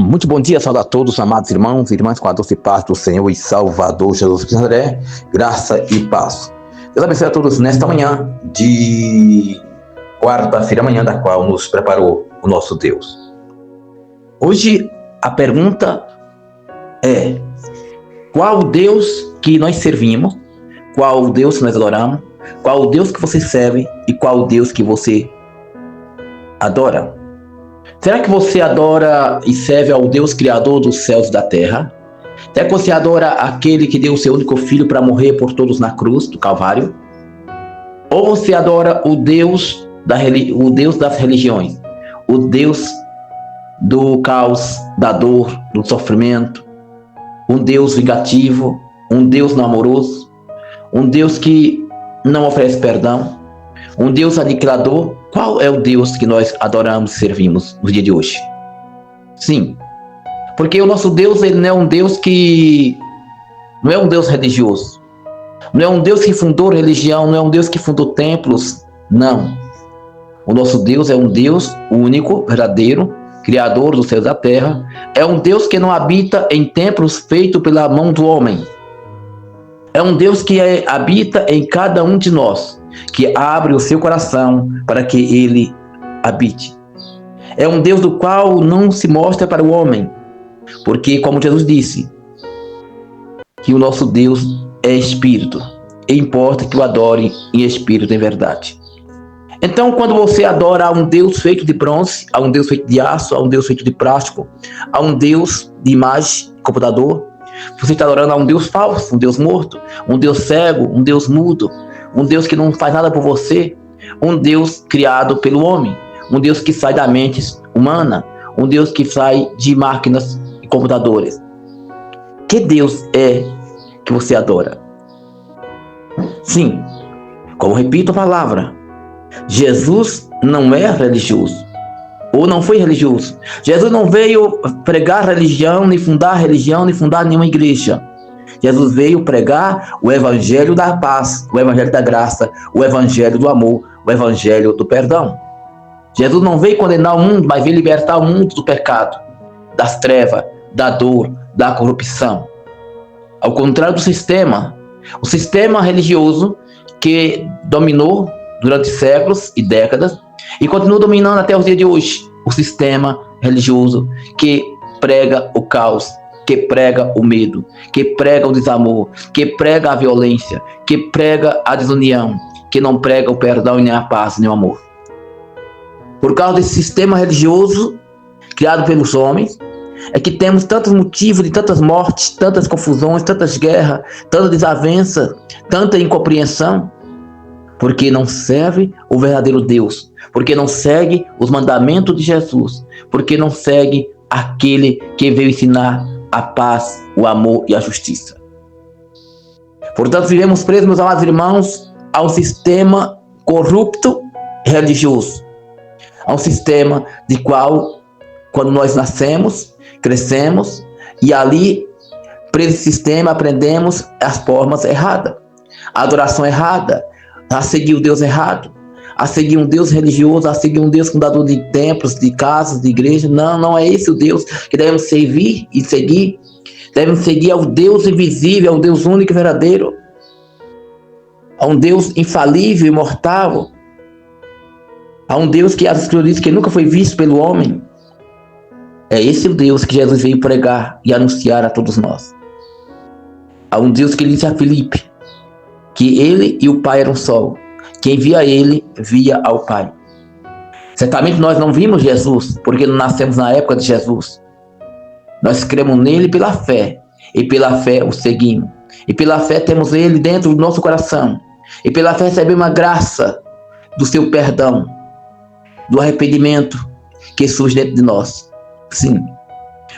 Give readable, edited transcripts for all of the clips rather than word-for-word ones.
Muito bom dia, saudar a todos, amados irmãos e irmãs, com a doce paz do Senhor e Salvador Jesus Cristo de Nazaré, graça e paz. Deus abençoe a todos nesta manhã de quarta-feira, manhã da qual nos preparou o nosso Deus. Hoje a pergunta é: qual Deus que nós servimos, qual Deus que nós adoramos, qual Deus que você serve e qual Deus que você adora? Será que você adora e serve ao Deus Criador dos céus e da terra? Será que você adora aquele que deu o seu único filho para morrer por todos na cruz do Calvário? Ou você adora o Deus das religiões, o Deus do caos, da dor, do sofrimento, um Deus vingativo, um Deus não amoroso, um Deus que não oferece perdão, um Deus aniquilador? Qual é o Deus que nós adoramos e servimos no dia de hoje? Sim, porque o nosso Deus, ele não é um Deus não é um Deus religioso, não é um Deus que fundou religião, não é um Deus que fundou templos, não. O nosso Deus é um Deus único, verdadeiro, Criador dos céus e da terra, é um Deus que não habita em templos feitos pela mão do homem, é um Deus que habita em cada um de nós, que abre o seu coração para que ele habite. É um Deus do qual não se mostra para o homem, porque, como Jesus disse, que o nosso Deus é espírito, e importa que o adore em espírito e em verdade. Então, quando você adora a um Deus feito de bronze, a um Deus feito de aço, a um Deus feito de plástico, a um Deus de imagem, computador, você está adorando a um Deus falso, um Deus morto, um Deus cego, um Deus mudo, um Deus que não faz nada por você, um Deus criado pelo homem, um Deus que sai da mente humana, um Deus que sai de máquinas e computadores. Que Deus é que você adora? Sim, como repito a palavra, Jesus não é religioso, ou não foi religioso. Jesus não veio pregar religião, nem fundar nenhuma igreja. Jesus veio pregar o evangelho da paz, o evangelho da graça, o evangelho do amor, o evangelho do perdão. Jesus não veio condenar o mundo, mas veio libertar o mundo do pecado, das trevas, da dor, da corrupção. Ao contrário do sistema, o sistema religioso que dominou durante séculos e décadas e continua dominando até os dias de hoje, o sistema religioso que prega o caos, que prega o medo, que prega o desamor, que prega a violência, que prega a desunião, que não prega o perdão e nem a paz, nem o amor. Por causa desse sistema religioso criado pelos homens, é que temos tantos motivos de tantas mortes, tantas confusões, tantas guerras, tanta desavença, tanta incompreensão, porque não serve o verdadeiro Deus, porque não segue os mandamentos de Jesus, porque não segue aquele que veio ensinar a paz, o amor e a justiça. Portanto, vivemos presos, meus amados irmãos, a um sistema corrupto e religioso, a um sistema de qual, quando nós nascemos, crescemos, e ali, preso esse sistema, aprendemos as formas erradas, a adoração errada, a seguir o Deus errado, a seguir um Deus religioso, a seguir um Deus fundador de templos, de casas, de igrejas. Não é esse o Deus que devemos servir e seguir. Devemos seguir ao Deus invisível, ao Deus único e verdadeiro, a um Deus infalível, imortal, a um Deus que as Escrituras dizem que nunca foi visto pelo homem. É esse o Deus que Jesus veio pregar e anunciar a todos nós. A um Deus que disse a Filipe que ele e o Pai eram só. Quem via ele, via ao Pai. Certamente nós não vimos Jesus, porque não nascemos na época de Jesus. Nós cremos nele pela fé, e pela fé o seguimos. E pela fé temos ele dentro do nosso coração. E pela fé recebemos a graça do seu perdão, do arrependimento que surge dentro de nós. Sim,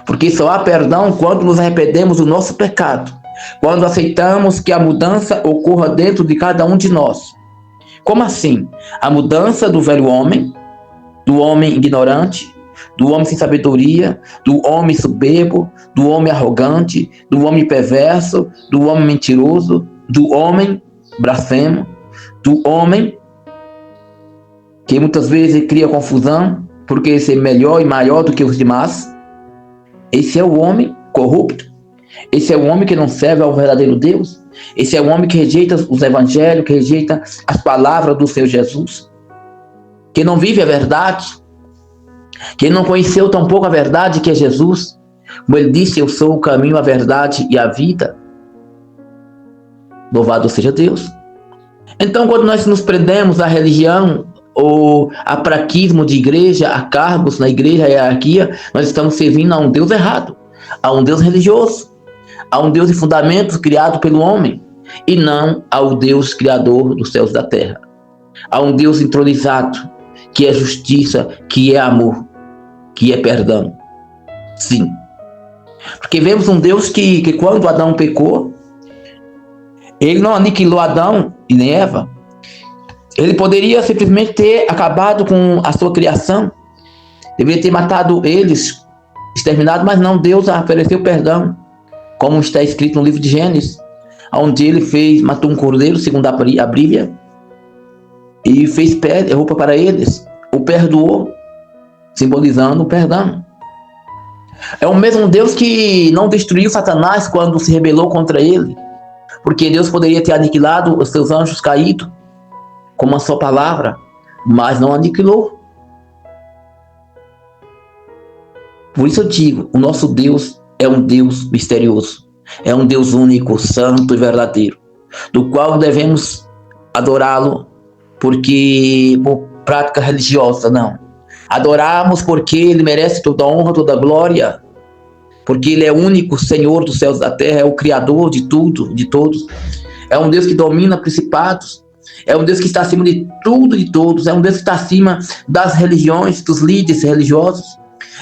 porque só há perdão quando nos arrependemos do nosso pecado, quando aceitamos que a mudança ocorra dentro de cada um de nós. Como assim? A mudança do velho homem, do homem ignorante, do homem sem sabedoria, do homem soberbo, do homem arrogante, do homem perverso, do homem mentiroso, do homem blasfemo, do homem que muitas vezes cria confusão, porque ser melhor e maior do que os demais, Esse é o homem corrupto. Esse é o homem que não serve ao verdadeiro Deus. Esse é o homem que rejeita os evangelhos, que rejeita as palavras do Senhor Jesus, que não vive a verdade, que não conheceu tampouco a verdade que é Jesus. Como ele disse, eu sou o caminho, a verdade e a vida. Louvado seja Deus. Então, quando nós nos prendemos à religião ou a praquismo de igreja, a cargos na igreja, a hierarquia, nós estamos servindo a um Deus errado, a um Deus religioso, a um Deus de fundamentos criado pelo homem, e não ao Deus criador dos céus e da terra, a um Deus entronizado, que é justiça, que é amor, que é perdão. Sim. Porque vemos um Deus que quando Adão pecou, ele não aniquilou Adão e nem Eva. Ele poderia simplesmente ter acabado com a sua criação, deveria ter matado eles, exterminado, mas não, Deus ofereceu perdão, como está escrito no livro de Gênesis, onde ele matou um cordeiro, segundo a Bíblia, e fez roupa para eles, o perdoou, simbolizando o perdão. É o mesmo Deus que não destruiu Satanás quando se rebelou contra ele, porque Deus poderia ter aniquilado os seus anjos caídos com a sua palavra, mas não aniquilou. Por isso eu digo, o nosso Deus é um Deus misterioso, é um Deus único, santo e verdadeiro, do qual devemos adorá-lo porque por prática religiosa, não. Adoramos porque ele merece toda a honra, toda a glória, porque ele é o único Senhor dos céus e da terra, é o Criador de tudo, de todos. É um Deus que domina principados, é um Deus que está acima de tudo e de todos, é um Deus que está acima das religiões, dos líderes religiosos,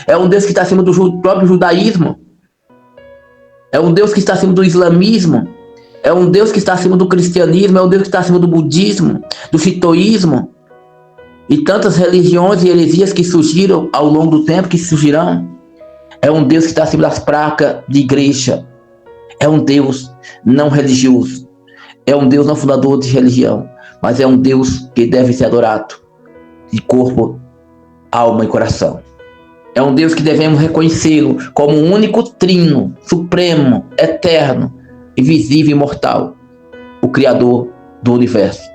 é um Deus que está acima do próprio judaísmo, é um Deus que está acima do islamismo, é um Deus que está acima do cristianismo, é um Deus que está acima do budismo, do shintoísmo, e tantas religiões e heresias que surgiram ao longo do tempo, que surgirão. É um Deus que está acima das placas de igreja. É um Deus não religioso. É um Deus não fundador de religião, mas é um Deus que deve ser adorado de corpo, alma e coração. É um Deus que devemos reconhecê-lo como o único trino, supremo, eterno, invisível e imortal, o Criador do universo,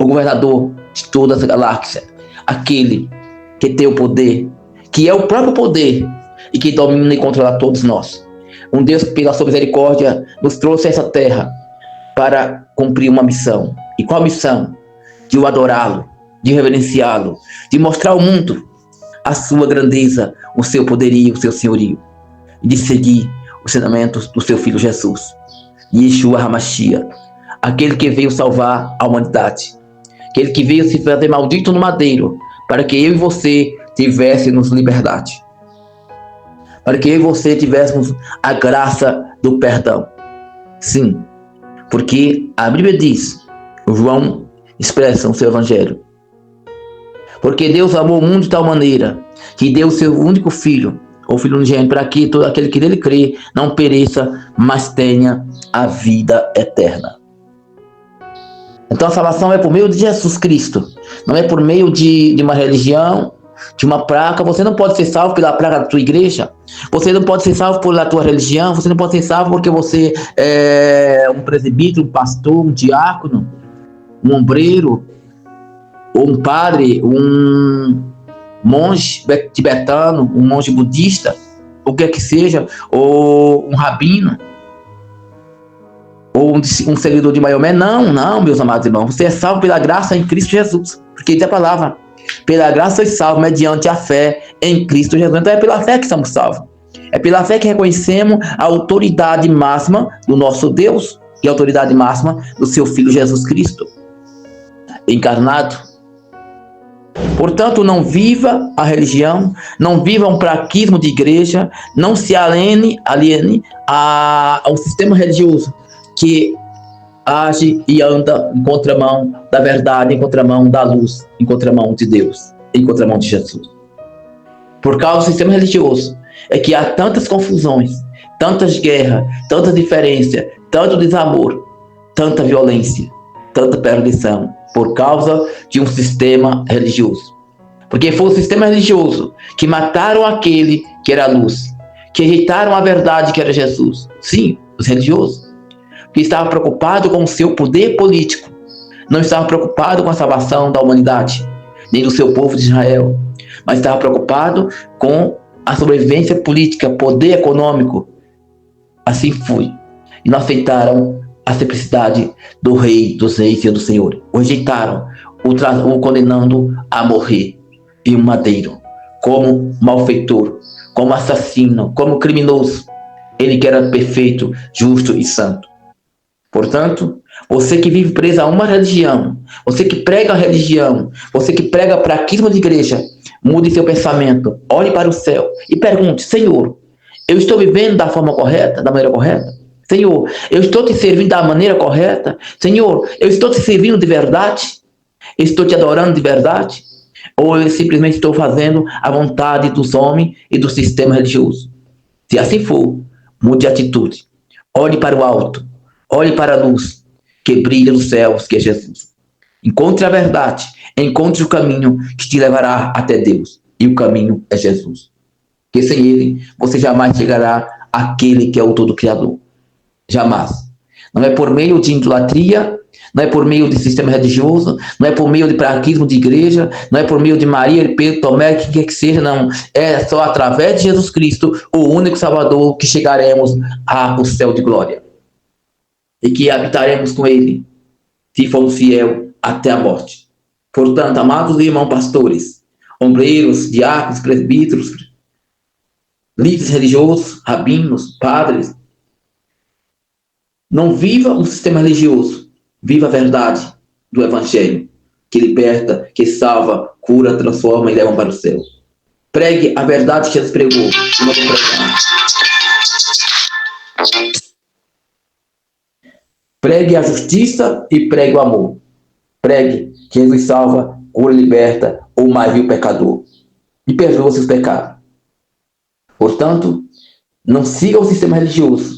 o governador de todas as galáxias, aquele que tem o poder, que é o próprio poder e que domina e controla todos nós. Um Deus que, pela sua misericórdia, nos trouxe a essa terra para cumprir uma missão. E qual a missão? De o adorá-lo, de reverenciá-lo, de mostrar ao mundo a sua grandeza, o seu poderio, o seu senhorio, e de seguir os ensinamentos do seu Filho Jesus, Yeshua HaMashiach, aquele que veio salvar a humanidade, aquele que veio se fazer maldito no madeiro, para que eu e você tivéssemos liberdade, para que eu e você tivéssemos a graça do perdão. Sim, porque a Bíblia diz, o João expressa no seu evangelho, porque Deus amou o mundo de tal maneira que deu o seu único filho, o Filho unigênito, para que todo aquele que nele crê não pereça, mas tenha a vida eterna. Então a salvação é por meio de Jesus Cristo, não é por meio de uma religião, de uma placa. Você não pode ser salvo pela placa da tua igreja, você não pode ser salvo pela tua religião, você não pode ser salvo porque você é um presbítero, um pastor, um diácono, um ombreiro, ou um padre, um monge tibetano, um monge budista, o que é que seja, ou um rabino, ou um seguidor de Maomé. Não, meus amados irmãos, você é salvo pela graça em Cristo Jesus, porque diz a palavra, pela graça sois salvos mediante a fé em Cristo Jesus. Então é pela fé que somos salvos, é pela fé que reconhecemos a autoridade máxima do nosso Deus e a autoridade máxima do seu Filho Jesus Cristo encarnado. Portanto, não viva a religião, não viva um praquismo de igreja, não se aliene a um sistema religioso que age e anda em contramão da verdade, em contramão da luz, em contramão de Deus, em contramão de Jesus. Por causa do sistema religioso é que há tantas confusões, tantas guerras, tanta diferença, tanto desamor, tanta violência, tanta perdição, por causa de um sistema religioso. Porque foi o sistema religioso que mataram aquele que era a luz, que rejeitaram a verdade que era Jesus. Sim, os religiosos. Que estavam preocupados com o seu poder político. Não estavam preocupados com a salvação da humanidade, nem do seu povo de Israel. Mas estavam preocupados com a sobrevivência política, poder econômico. Assim foi. E não aceitaram a simplicidade do Rei dos Reis e do Senhor. O rejeitaram, o condenando a morrer em um madeiro, como malfeitor, como assassino, como criminoso. Ele que era perfeito, justo e santo. Portanto, você que vive preso a uma religião, você que prega a religião, você que prega praxismo de igreja, mude seu pensamento, olhe para o céu e pergunte: Senhor, eu estou vivendo da forma correta, da maneira correta? Senhor, eu estou te servindo da maneira correta? Senhor, eu estou te servindo de verdade? Estou te adorando de verdade? Ou eu simplesmente estou fazendo a vontade dos homens e do sistema religioso? Se assim for, mude de atitude. Olhe para o alto. Olhe para a luz que brilha nos céus, que é Jesus. Encontre a verdade. Encontre o caminho que te levará até Deus. E o caminho é Jesus. Porque sem ele, você jamais chegará àquele que é o Todo-Criador. Jamais. Não é por meio de idolatria, não é por meio de sistema religioso, não é por meio de praxismo de igreja, não é por meio de Maria, Pedro, Tomé, quem quer que seja, não. É só através de Jesus Cristo, o único Salvador, que chegaremos ao céu de glória. E que habitaremos com ele, se formos fiel até a morte. Portanto, amados irmãos pastores, ombreiros, diáconos, presbíteros, líderes religiosos, rabinos, padres, não viva um sistema religioso, viva a verdade do Evangelho, que liberta, que salva, cura, transforma e leva para o céu. Pregue a verdade que Jesus pregou, e não pregar. Pregue a justiça e pregue o amor. Pregue que Jesus salva, cura e liberta o mais vil pecador e perdoa seus pecados. Portanto, não siga o sistema religioso,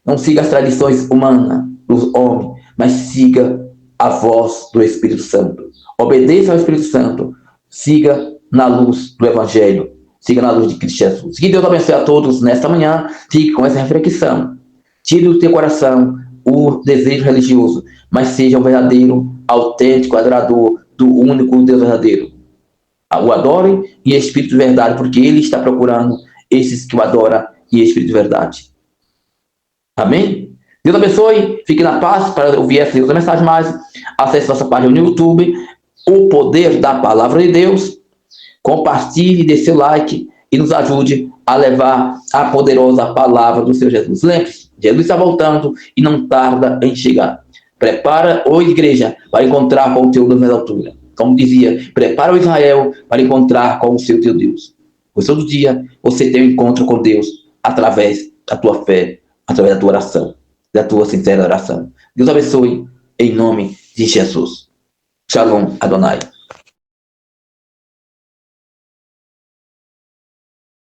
não siga as tradições humanas dos homens, mas siga a voz do Espírito Santo. Obedeça ao Espírito Santo, siga na luz do Evangelho, siga na luz de Cristo Jesus. Que Deus abençoe a todos nesta manhã. Fique com essa reflexão. Tire do teu coração o desejo religioso, mas seja um verdadeiro, autêntico adorador do único Deus verdadeiro. O adore em espírito de verdade, porque Ele está procurando esses que o adoram em espírito de verdade. Amém? Deus abençoe, fique na paz. Para ouvir essa e outra mensagem mais, acesse nossa página no YouTube, O Poder da Palavra de Deus. Compartilhe, dê seu like e nos ajude a levar a poderosa palavra do Senhor Jesus. Lembre-se, Jesus está voltando e não tarda em chegar. Prepara, ô igreja, para encontrar com o teu Deus na altura. Como dizia, prepara o Israel para encontrar com o seu teu Deus. Pois todo dia você tem um encontro com Deus através da tua fé, através da tua oração, da tua sincera oração. Deus abençoe em nome de Jesus. Shalom Adonai.